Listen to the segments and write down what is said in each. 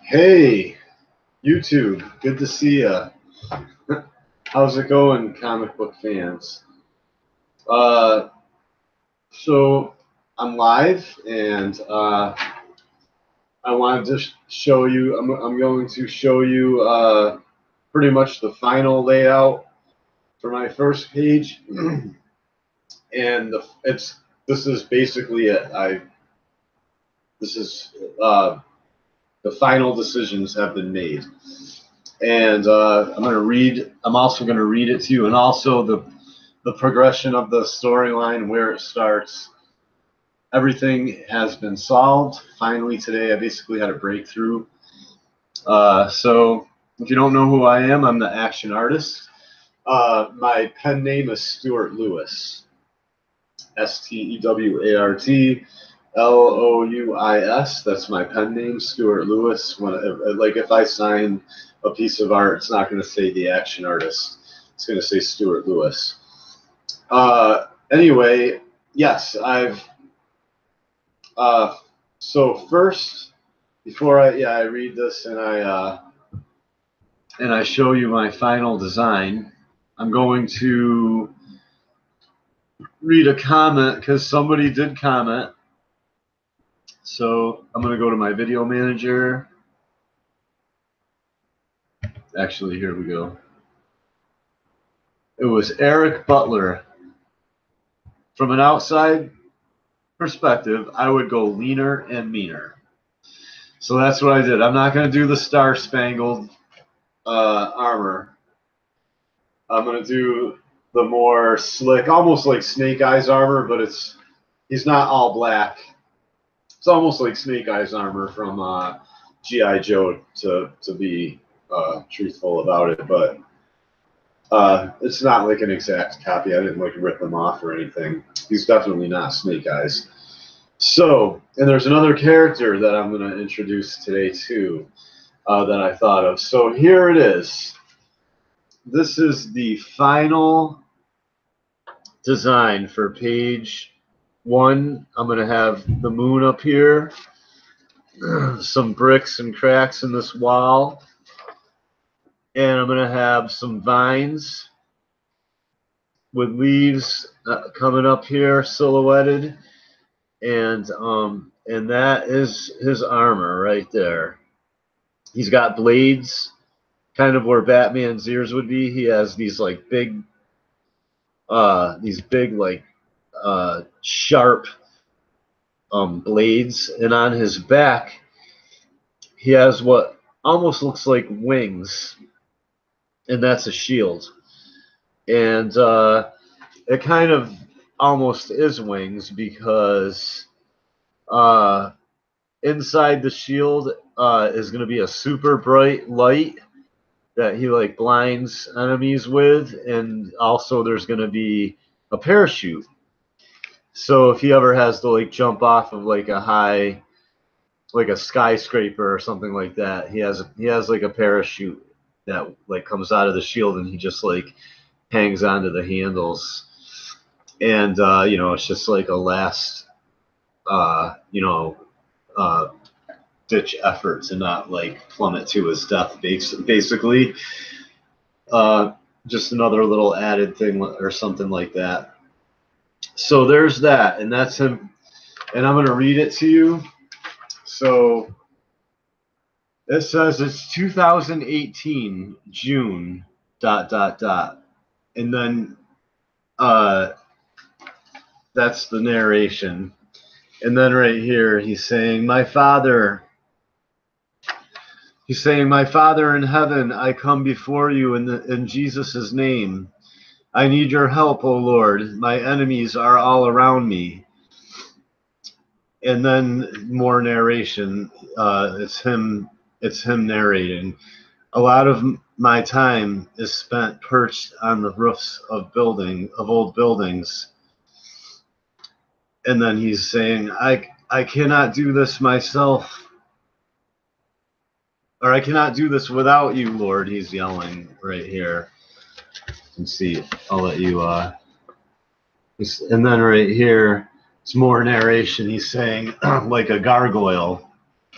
Hey, YouTube, good to see ya. How's it going, comic book fans? Uh, so I'm live, and I wanted to show you. I'm going to show you pretty much the final layout for my first page, and this is basically it. This is the final decisions have been made. And I'm also going to read it to you, and also the progression of the storyline, where it starts. Everything has been solved. Finally, today I basically had a breakthrough. So if you don't know who I am, I'm the action artist. My pen name is Stuart Lewis. STEWART LOUIS. That's my pen name, Stuart Lewis. If I sign a piece of art, it's not going to say the action artist. It's going to say Stuart Lewis. Anyway, yes, I've. So first, before I read this and I show you my final design, I'm going to read a comment because somebody did comment. So I'm going to go to my video manager. Actually, here we go. It was Eric Butler. From an outside perspective, I would go leaner and meaner. So that's what I did. I'm not going to do the star-spangled armor. I'm going to do the more slick, almost like Snake Eyes armor, but he's not all black. It's almost like Snake Eyes armor from G.I. Joe, to be truthful about it, but it's not like an exact copy. I didn't like rip him off or anything. He's definitely not Snake Eyes. So, and there's another character that I'm going to introduce today too, that I thought of. So here it is. This is the final design for page 1. I'm going to have the moon up here, some bricks and cracks in this wall, and I'm going to have some vines with leaves coming up here, silhouetted, and that is his armor right there. He's got blades, kind of where Batman's ears would be. He has these like big sharp blades, and on his back he has what almost looks like wings, and that's a shield. And it kind of almost is wings, because inside the shield is going to be a super bright light that he like blinds enemies with, and also there's going to be a parachute. So if he ever has to like jump off of like a high, like a skyscraper or something like that, he has like a parachute that like comes out of the shield, and he just like hangs onto the handles. And it's just like a last ditch effort to not like plummet to his death, basically. Just another little added thing or something like that. So there's that, and that's him. And I'm going to read it to you. So it says it's 2018 June ... and then that's the narration. And then right here he's saying, my Father in heaven, I come before you in Jesus' name. I need your help, O Lord. My enemies are all around me. And then more narration. It's him narrating. A lot of my time is spent perched on the roofs of old buildings. And then he's saying, I cannot do this myself. Or I cannot do this without you, Lord. He's yelling right here. You can see, I'll let you, and then right here, it's more narration. He's saying, like a gargoyle,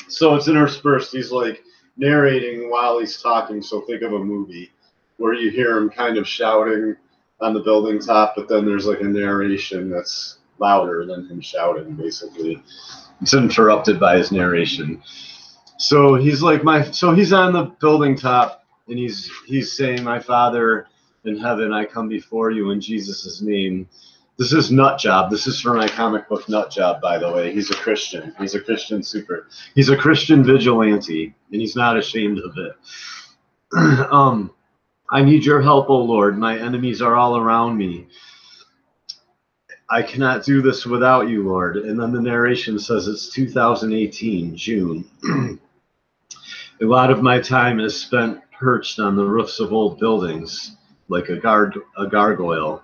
So it's interspersed. He's like narrating while he's talking. So think of a movie where you hear him kind of shouting on the building top, but then there's like a narration that's louder than him shouting, basically. It's interrupted by his narration. So he's like so he's on the building top, and he's saying, "My Father in heaven, I come before you in Jesus' name." This is Nut Job. This is for my comic book Nut Job, by the way. He's a Christian. He's a Christian He's a Christian vigilante, and he's not ashamed of it. I need your help, O Lord. My enemies are all around me. I cannot do this without you, Lord. And then the narration says it's 2018, June. A lot of my time is spent perched on the roofs of old buildings, like a gargoyle,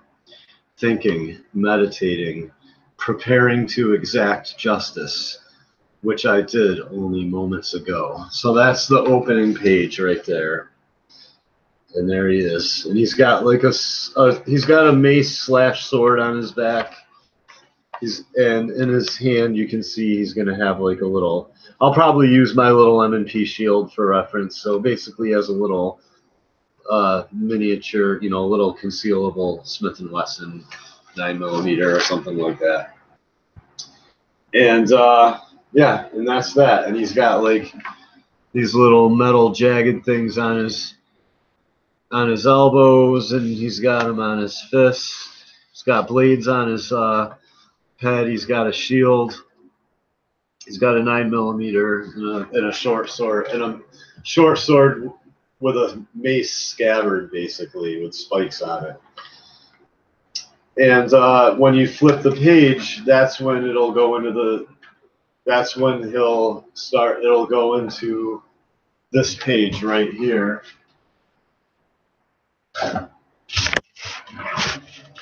thinking, meditating, preparing to exact justice, which I did only moments ago. So that's the opening page right there. And there he is. And he's got like he's got a mace / sword on his back. And in his hand, you can see he's going to have like a little, I'll probably use my little M&P shield for reference. So basically he has a little miniature, a little concealable Smith & Wesson 9mm or something like that. And yeah, and that's that. And he's got like these little metal jagged things on his elbows, and he's got them on his fists. He's got blades on his head. He's got a shield. He's got a 9mm and a short sword, with a mace scabbard, basically, with spikes on it. And when you flip the page, that's when it'll go into that's when it'll go into this page right here.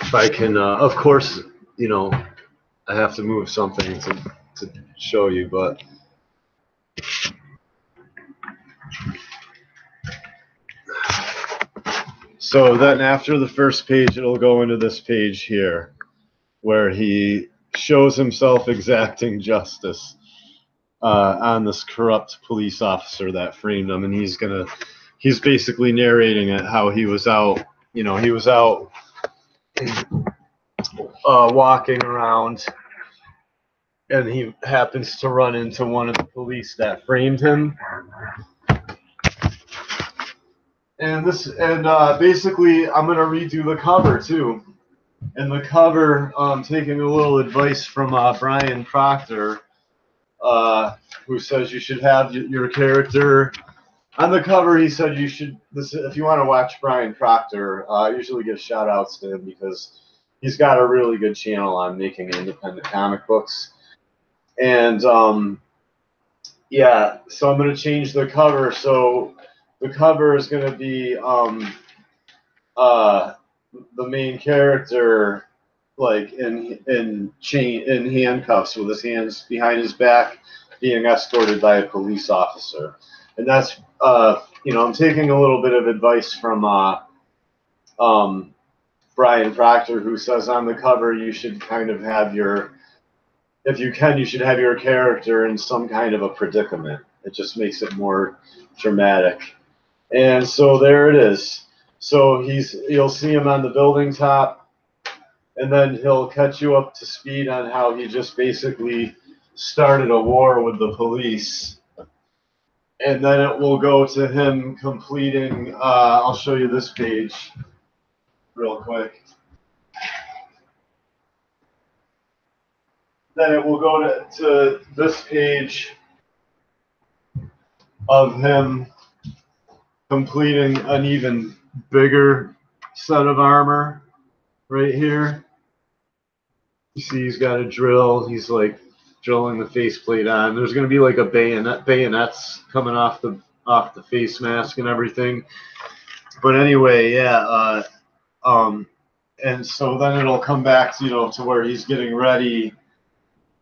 If I can, of course, I have to move something to show you, but so then after the first page, it'll go into this page here, where he shows himself exacting justice on this corrupt police officer that framed him, and he's basically narrating it, how he was out, walking around, and he happens to run into one of the police that framed him. And basically, I'm gonna redo the cover too. And the cover, taking a little advice from Brian Proctor, who says you should have your character on the cover. He said you should. If you want to watch Brian Proctor, I usually give shout outs to him because he's got a really good channel on making independent comic books. And yeah, so I'm gonna change the cover. So the cover is gonna be the main character like in handcuffs with his hands behind his back, being escorted by a police officer. And that's I'm taking a little bit of advice from Brian Proctor, who says on the cover you should kind of have if you can, you should have your character in some kind of a predicament. It just makes it more dramatic. And so there it is. So you'll see him on the building top, and then he'll catch you up to speed on how he just basically started a war with the police. And then it will go to him completing, I'll show you this page real quick. Then it will go to this page of him completing an even bigger set of armor right here. You see he's got a drill. He's like drilling the faceplate on. There's going to be like a bayonets coming off the face mask and everything. But anyway, yeah. And so then it'll come back to where he's getting ready.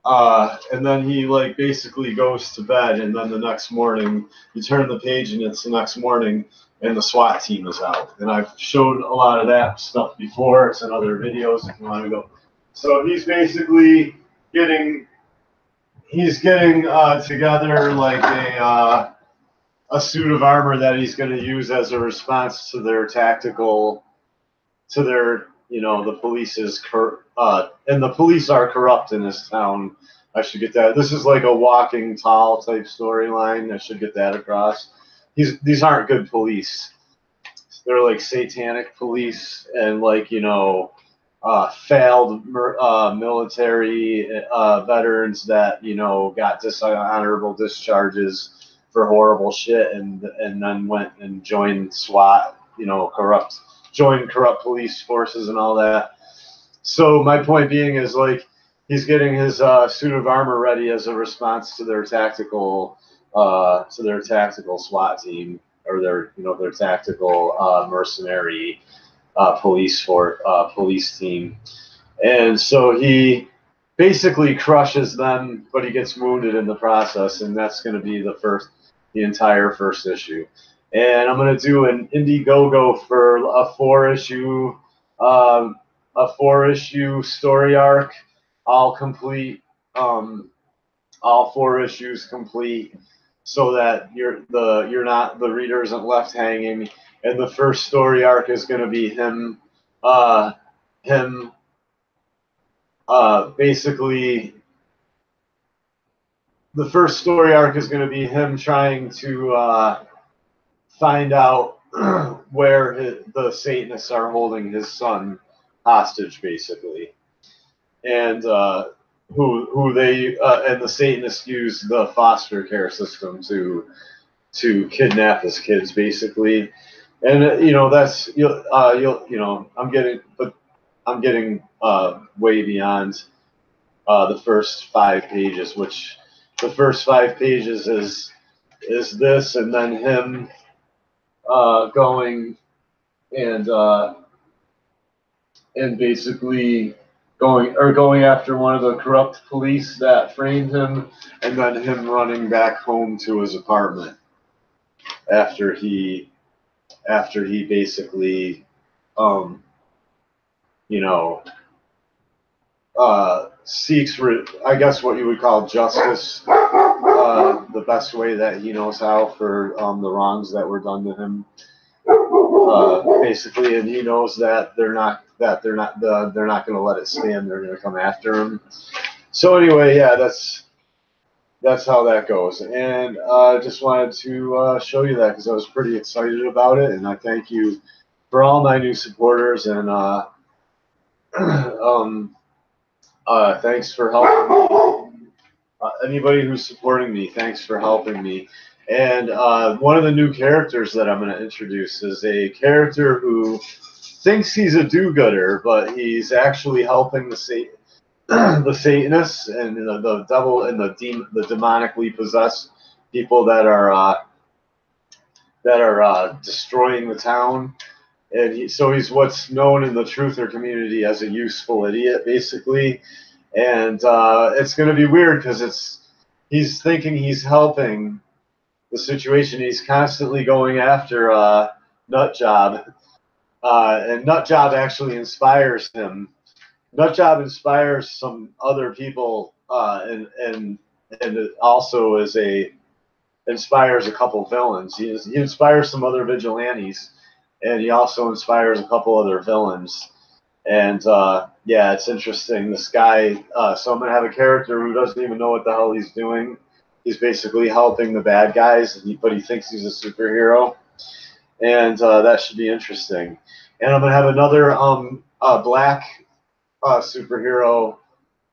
And then he like basically goes to bed, and then the next morning you turn the page and it's the next morning and the SWAT team is out. And I've showed a lot of that stuff before. It's in other videos if you want to go. So he's basically getting he's getting together like a suit of armor that he's going to use as a response to their tactical, to their, you know, the police is and the police are corrupt in this town. I should get that. This is like a Walking Tall type storyline. I should get that across. These aren't good police. They're like satanic police, and like, you know, failed military veterans that, you know, got dishonorable discharges for horrible shit, and then went and joined SWAT, you know, joined corrupt police forces and all that. So my point being is, like, he's getting his suit of armor ready as a response to their tactical SWAT team, or their, you know, their tactical mercenary police team. And so he basically crushes them, but he gets wounded in the process, and that's going to be the entire first issue. And I'm going to do an Indiegogo for a four issue story arc, all complete, all 4 issues complete, so that the reader isn't left hanging. And the first story arc is going to be him basically, the first story arc is going to be him trying to find out where the Satanists are holding his son hostage, basically, and who they and the Satanists use the foster care system to kidnap his kids, basically. And you know, that's you know, I'm getting way beyond the first 5 pages, which the first 5 pages is this, and then him going and basically going after one of the corrupt police that framed him, and then him running back home to his apartment after he basically you know, seeks, I guess, what you would call justice, the best way that he knows how, for the wrongs that were done to him, basically. And he knows that they're not going to let it stand. They're going to come after him. So anyway, yeah, that's how that goes. And I just wanted to show you that, because I was pretty excited about it, and I thank you for all my new supporters, and thanks for helping me. Anybody who's supporting me, thanks for helping me. And one of the new characters that I'm going to introduce is a character who thinks he's a do-gooder, but he's actually helping the Satanists and the devil and the demonically possessed people that are destroying the town. And so he's what's known in the truther community as a useful idiot, basically. And it's going to be weird, because he's thinking he's helping the situation. He's constantly going after Nutjob, and Nutjob actually inspires him. Nutjob inspires some other people, and also inspires a couple villains. He inspires some other vigilantes, and he also inspires a couple other villains. And yeah, it's interesting. This guy, so I'm going to have a character who doesn't even know what the hell he's doing. He's basically helping the bad guys, but he thinks he's a superhero. And that should be interesting. And I'm going to have another black superhero.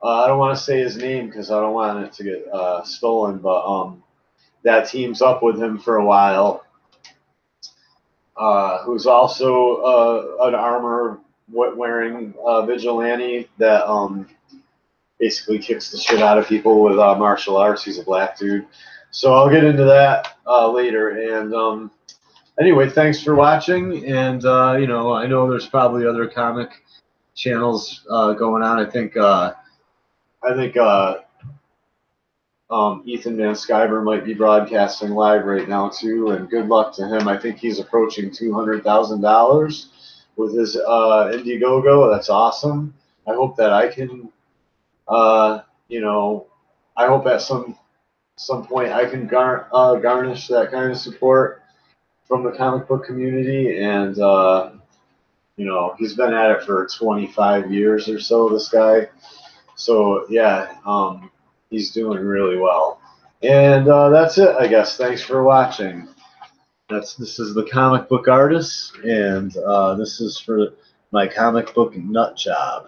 I don't want to say his name because I don't want it to get stolen, but that teams up with him for a while, who's also an armor-wearing vigilante that basically kicks the shit out of people with martial arts. He's a black dude. So I'll get into that later. And anyway, thanks for watching. And you know, I know there's probably other comic channels going on. I think Ethan Van Sciver might be broadcasting live right now too, and good luck to him. I think he's approaching $200,000 with his Indiegogo. That's awesome. I hope that I can, you know, I hope at some point I can garnish that kind of support from the comic book community. And you know, he's been at it for 25 years or so, this guy. So yeah, he's doing really well. And that's it, I guess. Thanks for watching. This is the comic book artist, and this is for my comic book nut job.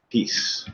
Peace.